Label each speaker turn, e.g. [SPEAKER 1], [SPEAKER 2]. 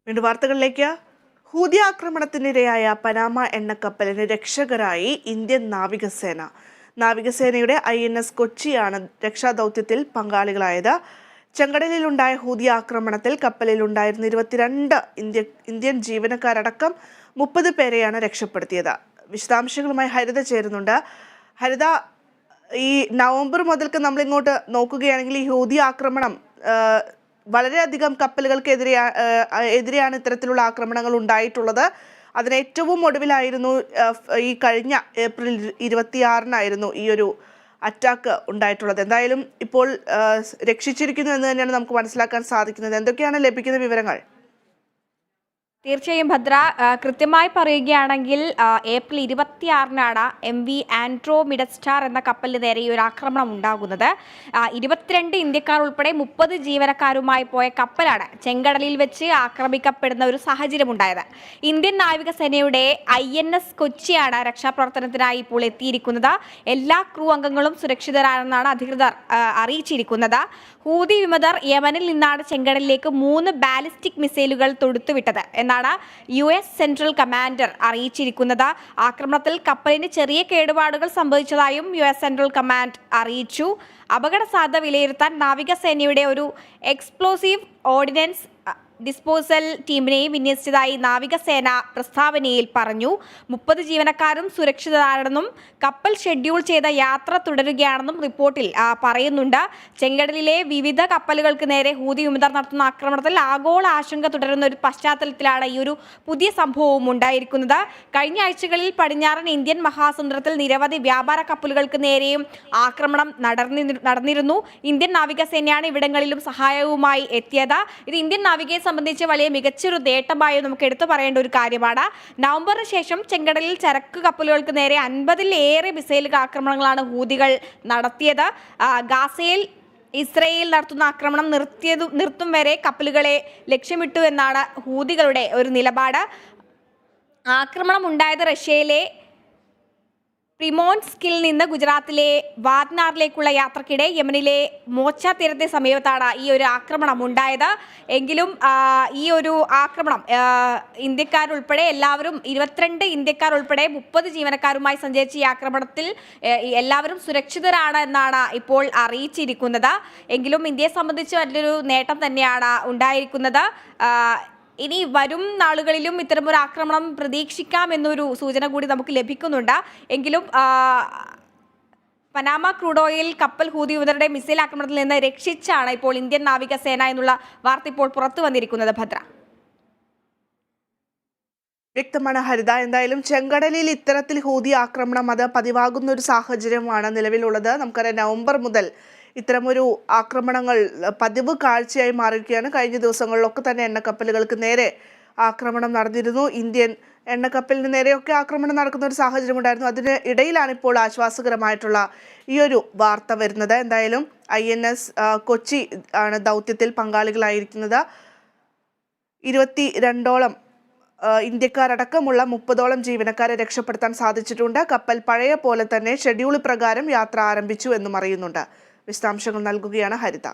[SPEAKER 1] വീണ്ടും വാർത്തകളിലേക്ക്. Houthi ആക്രമണത്തിനിരയായ Panama എണ്ണക്കപ്പലിന് രക്ഷകരായി Indian നാവികസേന. നാവികസേനയുടെ INS കൊച്ചിയാണ് രക്ഷാദൗത്യത്തിൽ പങ്കാളികളായത്. ചെങ്കടലിലുണ്ടായ ഹൂതി ആക്രമണത്തിൽ കപ്പലിലുണ്ടായിരുന്ന 22 ഇന്ത്യൻ ജീവനക്കാരടക്കം 30 പേരെയാണ് രക്ഷപ്പെടുത്തിയത്. വിശദാംശങ്ങളുമായി ഹരിത ചേരുന്നുണ്ട്. ഹരിത, ഈ നവംബർ മുതൽക്ക് നമ്മൾ ഇങ്ങോട്ട് നോക്കുകയാണെങ്കിൽ ഈ ഹൂതി ആക്രമണം വളരെയധികം കപ്പലുകൾക്കെതിരെയാണ് ഇത്തരത്തിലുള്ള ആക്രമണങ്ങൾ ഉണ്ടായിട്ടുള്ളത്. അതിന് ഏറ്റവും ഒടുവിലായിരുന്നു ഈ കഴിഞ്ഞ ഏപ്രിൽ 26-നായിരുന്നു ഈ ഒരു അറ്റാക്ക് ഉണ്ടായിട്ടുള്ളത്. എന്തായാലും ഇപ്പോൾ രക്ഷിച്ചിരിക്കുന്നു എന്ന് തന്നെയാണ് നമുക്ക് മനസ്സിലാക്കാൻ സാധിക്കുന്നത്. എന്തൊക്കെയാണ് ലഭിക്കുന്ന വിവരങ്ങൾ?
[SPEAKER 2] തീർച്ചയായും ഭദ്ര, കൃത്യമായി പറയുകയാണെങ്കിൽ ഏപ്രിൽ 26-നാണ് MV ആൻഡ്രോമിഡസ്റ്റാർ എന്ന കപ്പലിന് നേരെ ഈ ഒരു ആക്രമണം ഉണ്ടാകുന്നത്. 22 ഇന്ത്യക്കാർ ഉൾപ്പെടെ 30 ജീവനക്കാരുമായി പോയ കപ്പലാണ് ചെങ്കടലിൽ വെച്ച് ആക്രമിക്കപ്പെടുന്ന ഒരു സാഹചര്യം ഉണ്ടായത്. ഇന്ത്യൻ നാവികസേനയുടെ INS കൊച്ചിയാണ് രക്ഷാപ്രവർത്തനത്തിനായി ഇപ്പോൾ എത്തിയിരിക്കുന്നത്. എല്ലാ ക്രൂ അംഗങ്ങളും സുരക്ഷിതരാണെന്നാണ് അധികൃതർ അറിയിച്ചിരിക്കുന്നത്. ഹൂതി വിമതർ യമനിൽ നിന്നാണ് ചെങ്കടലിലേക്ക് 3 ബാലിസ്റ്റിക് മിസൈലുകൾ തൊടുത്തുവിട്ടത് എന്നാണ് US സെൻട്രൽ കമാൻഡർ അറിയിച്ചിരിക്കുന്നത്. ആക്രമണത്തിൽ കപ്പലിന് ചെറിയ കേടുപാടുകൾ സംഭവിച്ചതായും US സെൻട്രൽ കമാൻഡ് അറിയിച്ചു. അപകട സാധ്യത വിലയിരുത്താൻ നാവികസേനയുടെ ഒരു എക്സ്പ്ലോസീവ് ഓർഡിനൻസ് ഡിസ്പോസൽ ടീമിനെയും വിന്യസിച്ചതായി നാവികസേന പ്രസ്താവനയിൽ പറഞ്ഞു. 30 ജീവനക്കാരും സുരക്ഷിതരാണെന്നും കപ്പൽ ഷെഡ്യൂൾ ചെയ്ത യാത്ര തുടരുകയാണെന്നും റിപ്പോർട്ടിൽ പറയുന്നുണ്ട്. ചെങ്കടലിലെ വിവിധ കപ്പലുകൾക്ക് നേരെ ഹൂതി വിമതർ നടത്തുന്ന ആക്രമണത്തിൽ ആഗോള ആശങ്ക തുടരുന്ന ഒരു പശ്ചാത്തലത്തിലാണ് ഈ ഒരു പുതിയ സംഭവവും ഉണ്ടായിരിക്കുന്നത്. കഴിഞ്ഞ ആഴ്ചകളിൽ പടിഞ്ഞാറൻ ഇന്ത്യൻ മഹാസമുദ്രത്തിൽ നിരവധി വ്യാപാര കപ്പലുകൾക്ക് നേരെയും ആക്രമണം നടന്നിരുന്നു. ഇന്ത്യൻ നാവികസേനയാണ് ഇവിടങ്ങളിലും സഹായവുമായി എത്തിയത്. ഇത് ഇന്ത്യൻ നാവികയെ സംബന്ധിച്ച് വലിയ മികച്ചൊരു നേട്ടമായി നമുക്ക് എടുത്തു പറയേണ്ട ഒരു കാര്യമാണ്. നവംബറിന് ശേഷം ചെങ്കടലിൽ ചരക്ക് കപ്പലുകൾക്ക് നേരെ 50-ലേറെ മിസൈൽ ആക്രമണങ്ങളാണ് ഹൂതികൾ നടത്തിയത്. ഗാസയിൽ ഇസ്രയേൽ നടത്തുന്ന ആക്രമണം നിർത്തും വരെ കപ്പലുകളെ ലക്ഷ്യമിട്ടു എന്നാണ് ഹൂതികളുടെ ഒരു നിലപാട്. ആക്രമണം ഉണ്ടായത് റഷ്യയിലെ പ്രിമോൻസ്കിൽ നിന്ന് ഗുജറാത്തിലെ വാദ്നാറിലേക്കുള്ള യാത്രക്കിടെ യമനിലെ മോച്ച തീരത്തെ സമീപത്താണ് ഈ ഒരു ആക്രമണം ഉണ്ടായത്. എങ്കിലും ഈ ഒരു ആക്രമണം ഇന്ത്യക്കാരുൾപ്പെടെ എല്ലാവരും 22 ഇന്ത്യക്കാർ ഉൾപ്പെടെ 30 ജീവനക്കാരുമായി സഞ്ചരിച്ച ഈ ആക്രമണത്തിൽ എല്ലാവരും സുരക്ഷിതരാണ് എന്നാണ് ഇപ്പോൾ അറിയിച്ചിരിക്കുന്നത്. എങ്കിലും ഇന്ത്യയെ സംബന്ധിച്ച് വലിയൊരു നേട്ടം തന്നെയാണ് ഉണ്ടായിരിക്കുന്നത്. ഇനി വരും നാളുകളിലും ഇത്തരമൊരു ആക്രമണം പ്രതീക്ഷിക്കാം എന്നൊരു സൂചന കൂടി നമുക്ക് ലഭിക്കുന്നുണ്ട്. എങ്കിലും പനാമ ക്രൂഡ് ഓയിൽ കപ്പൽ ഹൂതി വിമതരുടെ മിസൈൽ ആക്രമണത്തിൽ നിന്ന് രക്ഷിച്ചാണ് ഇപ്പോൾ ഇന്ത്യൻ നാവികസേന എന്നുള്ള വാർത്ത ഇപ്പോൾ പുറത്തു വന്നിരിക്കുന്നത്. ഭദ്ര,
[SPEAKER 1] വ്യക്തമാണ് ഹരിത. എന്തായാലും ചെങ്കടലിൽ ഇത്തരത്തിൽ ഹൂതി ആക്രമണം അത് പതിവാകുന്ന ഒരു സാഹചര്യമാണ് നിലവിലുള്ളത്. നമുക്കറിയാം, നവംബർ മുതൽ ഇത്തരമൊരു ആക്രമണങ്ങൾ പതിവ് കാഴ്ചയായി മാറിയിരിക്കുകയാണ്. കഴിഞ്ഞ ദിവസങ്ങളിലൊക്കെ തന്നെ എണ്ണക്കപ്പലുകൾക്ക് നേരെ ആക്രമണം നടന്നിരുന്നു. ഇന്ത്യൻ എണ്ണക്കപ്പലിന് നേരെയൊക്കെ ആക്രമണം നടക്കുന്ന ഒരു സാഹചര്യം ഉണ്ടായിരുന്നു. അതിന് ഇടയിലാണ് ഇപ്പോൾ ആശ്വാസകരമായിട്ടുള്ള ഈ ഒരു വാർത്ത വരുന്നത്. എന്തായാലും INS കൊച്ചി ആണ് ദൗത്യത്തിൽ പങ്കാളികളായിരിക്കുന്നത്. 22ഓളം ഇന്ത്യക്കാരടക്കമുള്ള 30ഓളം ജീവനക്കാരെ രക്ഷപ്പെടുത്താൻ സാധിച്ചിട്ടുണ്ട്. കപ്പൽ പഴയ പോലെ തന്നെ ഷെഡ്യൂൾ പ്രകാരം യാത്ര ആരംഭിച്ചു എന്നും അറിയുന്നുണ്ട്. വിശദാംശങ്ങൾ നൽകുകയാണ് ഹരിത.